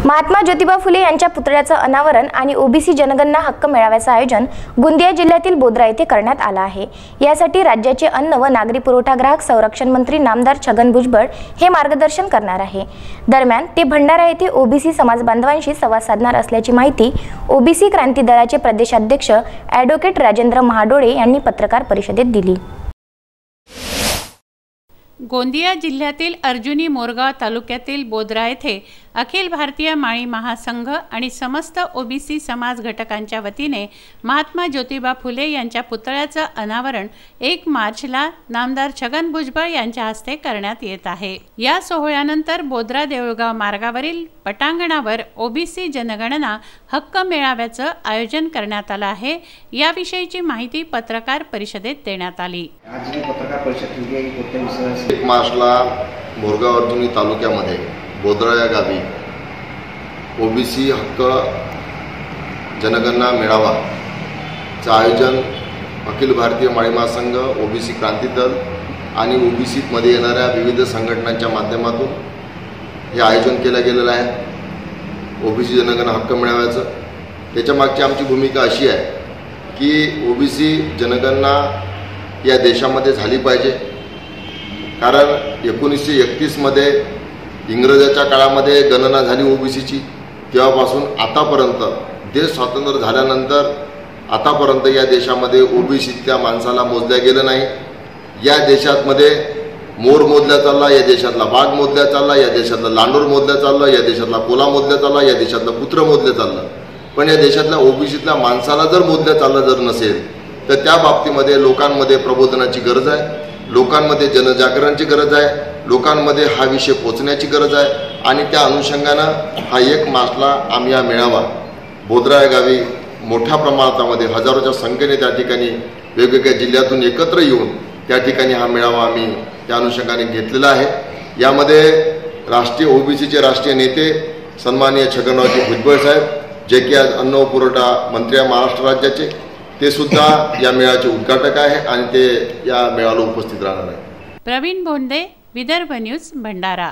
महात्मा ज्योतिबा फुले यांच्या पुतळ्याचं अनावरण आणि ओबीसी जनगणना हक्क मेळाव्याचं आयोजन गोंदिया जिल्ह्यातील बोद्रा येथे करण्यात आलं आहे। यासाठी राज्याचे अन्न व नागरी पुरवठा ग्राहक संरक्षण मंत्री नामदार छगन भुजबळ हे मार्गदर्शन करणार आहे। दरम्यान ते भंडारा येथे ओबीसी समाज बांधवांशी संवाद साधणार असल्याची माहिती ओबीसी क्रांती दलाचे प्रदेशाध्यक्ष ॲडव्होकेट राजेंद्र महाडोळे यांनी पत्रकार परिषदेत दिली। गोंदिया जिल्ह्यातील अर्जुनी मोरगाव तालुक्यातील बोद्रा येथे अखिल भारतीय माळी महासंघ आणि समस्त ओबीसी समाज घटकांच्या वतीने महात्मा ज्योतिबा फुले यांच्या पुतळ्याचं अनावरण 1 मार्चला नामदार छगन भुजबळ यांच्या हस्ते करण्यात येत आहे। या सोहळ्यानंतर बोद्रा देऊळगाव मार्गावरील पटांगणावर ओबीसी जनगणना हक्क मेळाव्याचं आयोजन करण्यात आलं आहे। याविषयीची माहिती पत्रकार परिषदेत देण्यात आली। आज पत्रकार परिषद 1 मार्चला मोरगाव अर्जुनी तालुक्यामध्ये बोद्रा या गावी ओबीसी हक्क जनगणना मेळावाचं आयोजन अखिल भारतीय माळी महासंघ, ओबीसी क्रांती दल आणि ओबीसीमध्ये येणाऱ्या विविध संघटनांच्या माध्यमातून हे आयोजन केलं गेलेलं आहे। ओबीसी जनगणना हक्क मेळाव्याचं त्याच्या मागची आमची भूमिका अशी आहे की ओबीसी जनगणना या देशामध्ये झाली पाहिजे, कारण 1931 मध्ये इंग्रजाच्या काळामध्ये गणना झाली ओबीसीची। तेव्हापासून आतापर्यंत देश स्वातंत्र्य झाल्यानंतर आतापर्यंत या देशामध्ये ओबीसीच्या माणसाला मोजल्या गेलं नाही। या देशामध्ये मोर मोजल्या चालला, या देशातला वाघ मोजल्या चालला, या देशातला लांडोर मोजल्या चालला, या देशातला कोला मोजल्या चालला, या देशातलं कुत्र मोजलं चाललं। पण या देशातल्या ओबीसीतल्या माणसाला जर मोजल्या चाललं जर नसेल तर त्या बाबतीमध्ये लोकांमध्ये प्रबोधनाची गरज आहे, लोकांमध्ये जनजागरणाची गरज आहे, लोकांमध्ये हा विषय पोचण्याची गरज आहे। आणि त्या अनुषंगानं हा 1 मार्चला आम्ही हा मेळावा बोद्रा या गावी मोठ्या प्रमाणामध्ये हजारोच्या संख्येने त्या ठिकाणी वेगवेगळ्या जिल्ह्यातून एकत्र येऊन त्या ठिकाणी हा मेळावा आम्ही त्या अनुषंगाने घेतलेला आहे। यामध्ये राष्ट्रीय ओबीसीचे राष्ट्रीय नेते सन्माननीय छगनरावजी भुजबळ साहेब, जे की आज अन्न व पुरवठा मंत्री आहे महाराष्ट्र राज्याचे, ते सुद्धा या मेळाव्याचे उद्घाटक आहे आणि ते या मेळाव्याला उपस्थित राहणार आहे। प्रवीण बोंडे, विदर्भ न्यूज, भंडारा।